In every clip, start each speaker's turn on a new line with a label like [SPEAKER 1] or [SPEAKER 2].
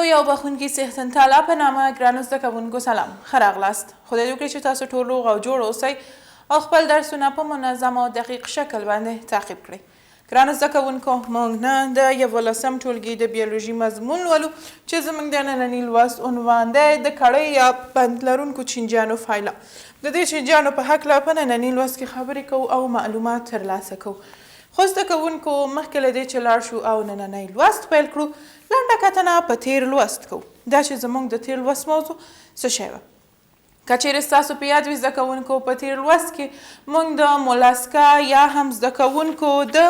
[SPEAKER 1] لوی او بخونکي څښتن تعالی په نامه ګرانو زده کوونکو سلام ښه راغلاست. خدای دې وکړي چې تاسو ټول روغ او جوړ اوسئ او خپل درسونه په منظم او دقیق شکل باندې تعقیب کړئ. ګرانو زده کوونکو موږ نن د 11 ټولګي د بیولوژي مضمون لولو چې زموږ د ننني لوست عنوان دی د کړۍ یا بند لرونکو چینجیانو فایله. د دې چینجیانو په هکله په ننني لوست کې خبرې کوو او معلومات ترلاسه کوو. خو زده کوونکو مخکې له دې چې لاړ شو او نننی لوست پیل کړو لنډه کتنه په تیر لوست کوو. دا چې زموږ د تیر لوست موضوع څه شی وه. که چیرې ستاسو په یاد وي زده کوونکو په تیر لوست کې موږ د مولاسکا یا هم زده کوونکو د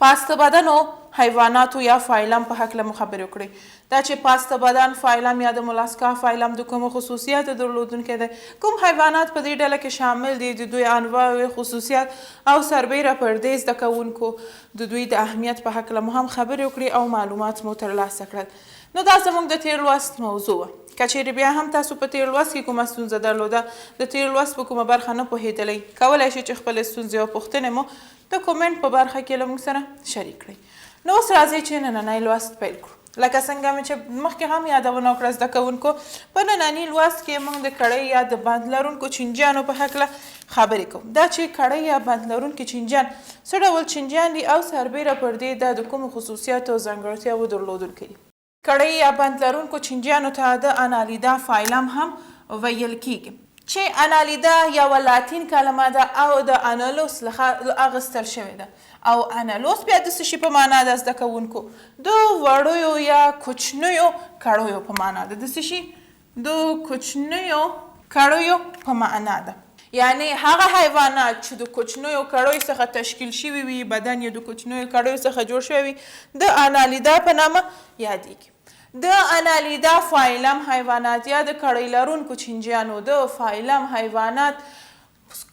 [SPEAKER 1] پاسته بدنو حیواناتو یا فایلم په هکله مو خبرې وکړې. دا چې پاسته بدن فایلم یا د مولاسکا فایلم د کومو خصوصیاتو درلودونکی دی، کوم حیوانات په دې ډله کې شامل دي، د دوی انواع خصوصیات او سربیره پر دې زده کوونکو د دوی د اهمیت په هکله مو هم خبرې وکړې او معلومات مو ترلاسه کړل. نو دا زموږ د تیر لوست موضوع وه. که چیرې بیا هم تاسو په تیر لوست کې کومه ستونزه درلوده، د تیر لوست په کومه برخه نه پوهېدلی، کولی شئ چې خپلې ستونزې او پوښتنې مو د کومنټ په برخه کې له موږ سره شریک کړئ. نو اوس راځئ چې نننی لوست پیل کړو. لکه څنګه مې چې مخکې هم یادونه وکړه زده کوونکو، په ننني لوست کې موږ د کړۍ یا د بند لرونکو چینجیانو په هکله خبرې کوو. دا چې کړۍ یا بند لرونکي چینجیان څه ډول چینجیان دي او سربیره پر دې دا د کومو خصوصیاتو او ځانګړتیاوو درلودونکي دي. کړۍ یا بند لرونکو چینجیانو ته د انالیدا فایلم هم ویل کیږي چې انالیدا یوه لاتین کلمه ده او د انالوس څخه اخیستل شوې ده. او انالوس بیا د څه شي په معنا ده زده کوونکو؟ د وړیو یا کوچنیو کړیو په معنا ده. د څه شي؟ د کوچنیو کړیو په معنا ده. یعنی هغه حیوانات چې د کوچنیو کړیو څخه تشکیل شوي وي، بدن یې د کوچنیو کړیو څخه جوړ شوی وي، د انالیدا په نامه یادیږي. د انالیدا فایلم حیوانات یا د کړۍ لرونکو چینجیانو د فایلم حیوانات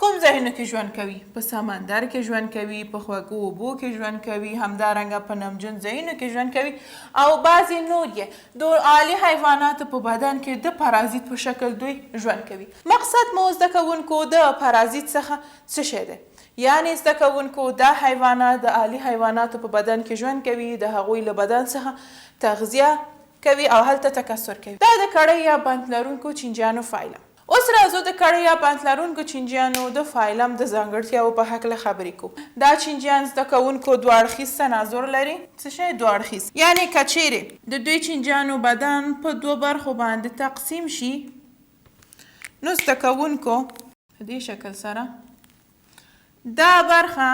[SPEAKER 1] کوم ځایونو کې ژوند کوي؟ په سمندر کې ژوند کوي، په خوږو اوبو کې ژوند کوي، همدارنګه په نمجن ځایونو کې ژوند کوي او بعضې نور یې د عالي حیواناتو په بدن کې د پرازیت په شکل دوی ژوند کوي. مقصد مو زده کوونکو د پرازیت څخه څه شی دی؟ یعنی زده کوونکو دا حیوانات د عالي حیواناتو په بدن کې ژوند کوي، د هغوی له بدن څخه تغذیه کوي او هلته تکثر کوي. دا د کړۍ یا بند لرونکو چینجیانو فایلم. اوس راځو د کړۍ یا بند لرونکو چینجیانو د فایلم د ځانګړتیاوو په هکله خبرې کوو. دا چینجیان زده کوونکو دوه اړخیز تناظر لري. څه شی دوه اړخیز؟ یعنی که چیرې د دوی چینجیانو بدن په دوه برخو باندې تقسیم شي نو زده کوونکو په دې شکل سره دا برخه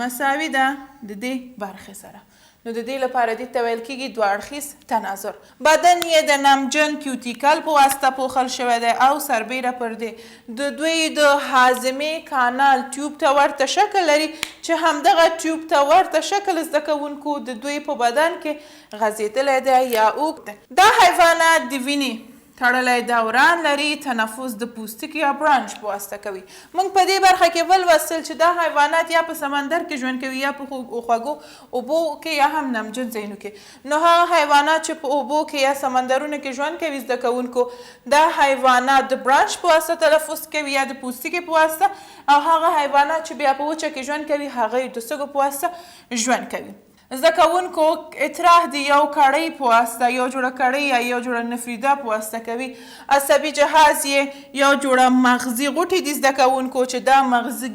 [SPEAKER 1] مساوي ده د دې برخې سره. نو د دې لپاره دې ته ویل کېږي دوه اړخیز تناظر. بدن یې د نمجن کیوتیکل په واسطه پوښل شوی دی او سربیره پر دې د دوی د هاضمې کانال ټیوب ته ورته شکل لري چې همدغه ټیوب ته ورته شکل زده کوونکو د دوی په بدن کې غځېدلی دی یا اوږد دی. دا حیوانات د وینې تړلی دوران لري، تنفس د پوستکي یا برانچ په واسطه کوي. موږ په دې برخه کې ولوستل چې دا حیوانات یا په سمندر کې ژوند کوي یا په خوږو اوبو کې یا هم نمجن ځایونو کې. نو هغه حیوانات چې په اوبو کې یا سمندرونو کې ژوند کوي زده کوونکو دا حیوانات د برانچ په واسطه تنفس کوي یا د پوستکي په واسطه، او هغه حیوانات چې بیا په وچه کې ژوند کوي هغه د سږو په واسطه ژوند کوي. زده کوونکو اطراح د یو کړۍ په واسطه یو جوړه کړۍ یا یو جوړه نفریده په واسطه کوي. عصبي جهاز یې یو جوړه مغزي غوټې دي زده کوونکو چې دا مغزي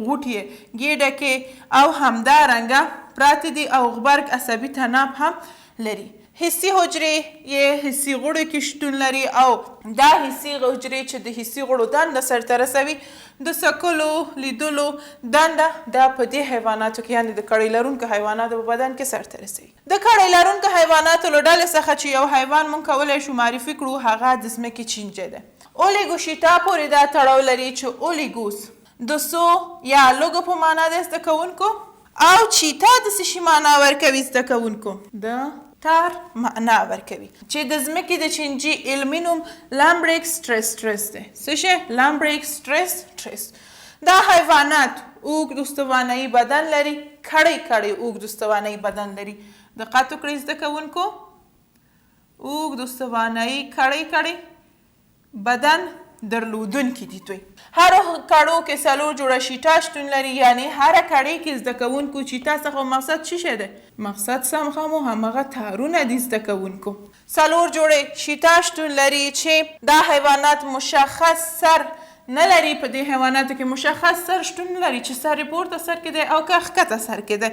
[SPEAKER 1] غوټې یې ګېډه کې او همدارنګه پراته دي او غبرګ عصبي تناب هم لري. حسي حجرې یې حسي غړو کې شتون لري او دا حسي حجرې چې د حسي غړو دنده سرته رسوي د څکلو لیدلو دنده دا په دې حیواناتو کې یعنې د کړۍ لرونکو حیواناتو په بدن کې سرته رسوي. د کړۍ لرونکو حیواناتو له ډلې څخه چې یو حیوان موږ کولی شو معرفي کړو هغه د ځمکې چینجی دی. اولیګوشیتا پورې دا تړاو لري چې اولیګوس د سو یا لوګو په معنا دی زده کوونکو او چیتا د څه شي معنا ورکوي زده کوونکو؟ د تار معنا ورکوي چې د ځمکې د چینجي علمي نوم لامبریکس ټریسټرس دی. څه شی؟ لامبریکس ټریسټرس. دا حیوانات اوږد استوانه‌یي بدن لري، کړۍ اوږد استوانه‌یي بدن لري. دقت وکړئ زده کوونکو، اوږد استوانه‌یي کړۍ بدن درلودونکي دي دوی. هر کړو کې 4 جوړه شیټه شتون لري، یعنی هره کړۍ کې زده کوونکو شیټه څخه مقصد څه شی دی؟ مقصد سم خامو همغه تارونه دي زده کوونکو. 4 جوړې شیټه شتون لري چې دا حیوانات مشخص سر نه لري. په دې حیواناتو کې مشخص سر شتون لري چې سر یې پورته سر کې دی او که ښکته سر کې دی،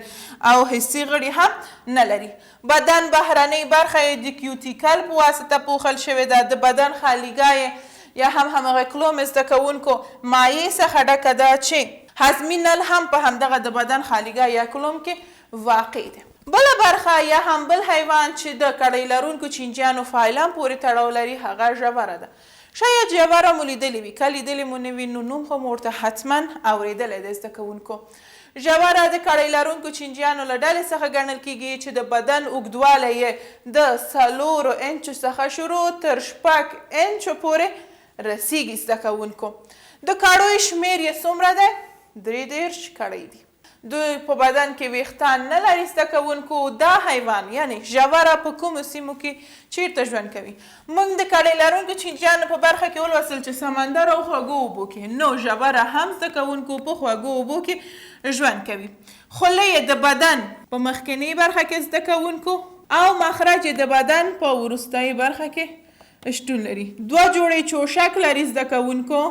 [SPEAKER 1] او حسي غړي هم نه لري. بدن بهرنۍ برخه یې د کیوتیکل په واسطه پوښل شوې ده. د بدن خالیګاه یا هم همغه کلوم زده کوونکو مایع څخه ډکه ده چې هضمي نل هم په همدغه د بدن خالیګاه یا کلوم کې واقع دی. بله برخه یا هم بل حیوان چې د کړۍ لرونکو چینجیانو فایلم پورې تړاو لري هغه ژوره ده. شاید ژوره مو لیدلې وي، که لیدلې مو نه وي نو نوم خو مو ورته حتما اورېدلی دی زده کوونکو. ژوره د کړۍ لرونکو چینجیانو له ډلې څخه ګڼل کیږي چې د بدن اوږدوالی یې د 4 انچو څخه شروع تر 6 انچو پورې رسیږي زده کوونکو. د کړیو شمیر یې څومره دی؟ 33 کړۍ دي. دوی په بدن کې ویښتان نه لري زده کوونکو. دا حیوان یعنی ژوره په کومو سیمو کې چیرته ژوند کوي؟ موږ د کړۍ لرونکو چینجیانو په برخه کې ولوستل چې سمندر او خوږو اوبو کې، نو ژوره هم زده کوونکو په خوږو اوبو کې ژوند کوي. خوله یې د بدن په مخکینۍ برخه کې زده کوونکو او مخرج یې د بدن په وروستۍ برخه کې شتون لري. 2 جوړې چوشک لري زده کوونکو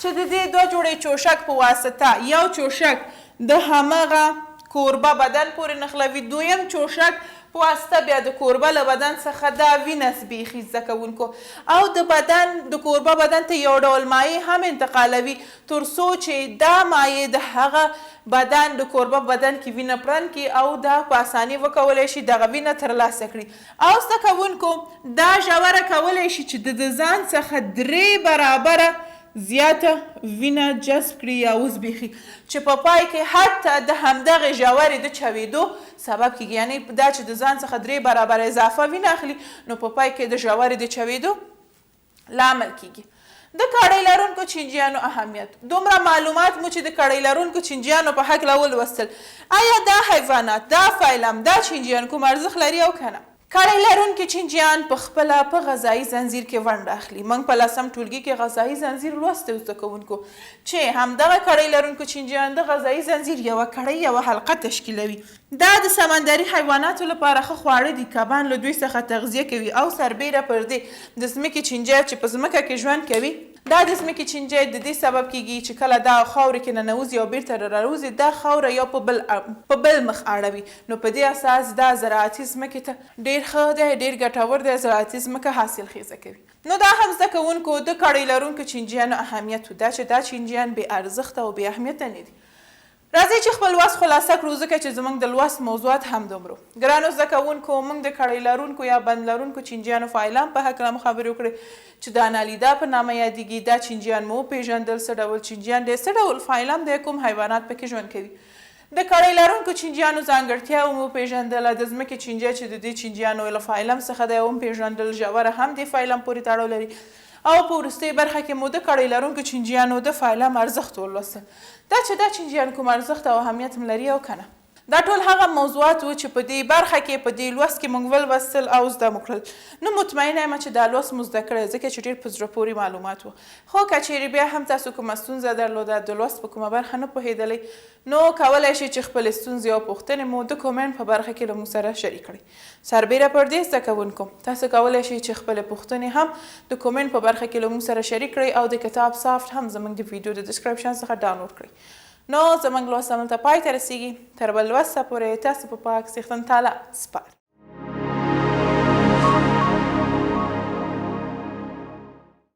[SPEAKER 1] چې د دې 2 جوړې چوشک په واسطه یو چوشک د همغه کوربه بدن پورې نښلوي، دویم چوشک په واسطه بیا د کوربه له بدن څخه دا وینه زبېښي زده کوونکو، او د بدن د کوربه بدن ته یو ډول مایع هم انتقالوي تر څو چې دا مایع د هغه بدن د کوربه بدن کې وینه پرن کړي او دا په اساني وکولی شي دغه وینه ترلاسه کړي. او زده کوونکو دا ژوره کولی شي چې د ځان څخه 3 برابره زیاته وینه جذب کړي یا وزبېښي، چې په پای کې حتی د همدغې ژورې د چوېدو سبب کیږي. یعنی دا چې د ځان څخه 3 برابره اضافه وینه اخلي نو په پای کې د ژورې د چوېدو لامل کیږي. د کړۍ لرونکو چینجیانو اهمیت. دومره معلومات مو چې د کړۍ لرونکو چینجیانو په هکله ولوستل. آیا دا حیوانات، دا فایلم، دا چینجیان کوم ارزښت لري او که نه؟ کړۍ لرونکي چینجیان په خپله په غذایي زنځیر کې ونډه اخلي. موږ په 10م ټولګي کې غذایي زنځیر لوستی زده کوونکو چې همدغه کړۍ لرونکو چینجیان د غذایي زنځیر یوه کړۍ یوه حلقه تشکیلوي. دا د سمندري حیواناتو لپاره ښه خواړه دي. کبان له دوی څخه تغذیه کوي او سربیره پر دې د ځمکې چینجی چې په ځمکه کې ژوند کوي، دا د ځمکې چینجی د دې سبب کیږي چې کله دا خاورې کې ننوځي او بیرته راوځي دا خاوره یو په بل مخ اړوي، نو په دې اساس دا زراعتي ځمکې ته ډېر ښه دی، ډېر ګټور دی، زراعتي ځمکه حاصلخیزه کوي. نو دا هم زده کوونکو د کړۍ لرونکو چینجیانو اهمیت و، دا چې دا چینجیان بې ارزښته او بې اهمیته نه دي. راځئ چې خپل لوست خلاصه کړو ځکه چې زموږ د لوست موضوعات هم دومره. ګرانو زده کوونکو موږ د کړۍ لرونکو یا بند لرونکو چینجیانو فایلم په هکله مو خبرې وکړې چې د انالیدا په نامه یادیږي. دا چینجیان مو وپېژندل، څه ډول چینجیان دی، څه ډول فایلم دی، کوم حیوانات پکې ژوند کوي. د کړۍ لرونکو چینجیانو ځانګړتیاوې مو وپېژندله. د ځمکې چینجی چې د دې چینجیانو له فایلم څخه دی وپېژندل. ژوره هم د فایلم پورې تړاو لري. او په وروستۍ برخه کې مو د کړۍ لرونکو چینجیانو د فایلم ارزښت ولوسته. دا چې دا چینجیان کوم ارزښت او اهمیت هم لري او که نه. دا ټول هغه موضوعات و چې په دې برخه کې په دې لوست کې موږ ولوستل او زده مو کړل. نو مطمئنه یم چې دا لوست مو زده کړی ځکه چې ډېر په زړه پورې معلومات و. خو که چیرې بیا هم تاسو کومه ستونزه درلوده، د لوست په کومه برخه نه پوهېدلی، نو کولی شئ چې خپلې ستونزې او پوښتنې مو د کومنټ په برخه کې له موږ سره شریک کړئ. سربیره پر دې زده کوونکو تاسو کولی شئ چې خپلې پوښتنې هم د کومنټ په برخه کې له موږ سره شریک کړئ او د کتاب سافټ هم زموږ د ویډیو د ډسکرپشن څخه ډاونلوډ کړئ. نو زموږ لوست همدلته پای ته رسیږي. تر بل لوسته پورې تاسو په پاک څښتن تعالی سپارم.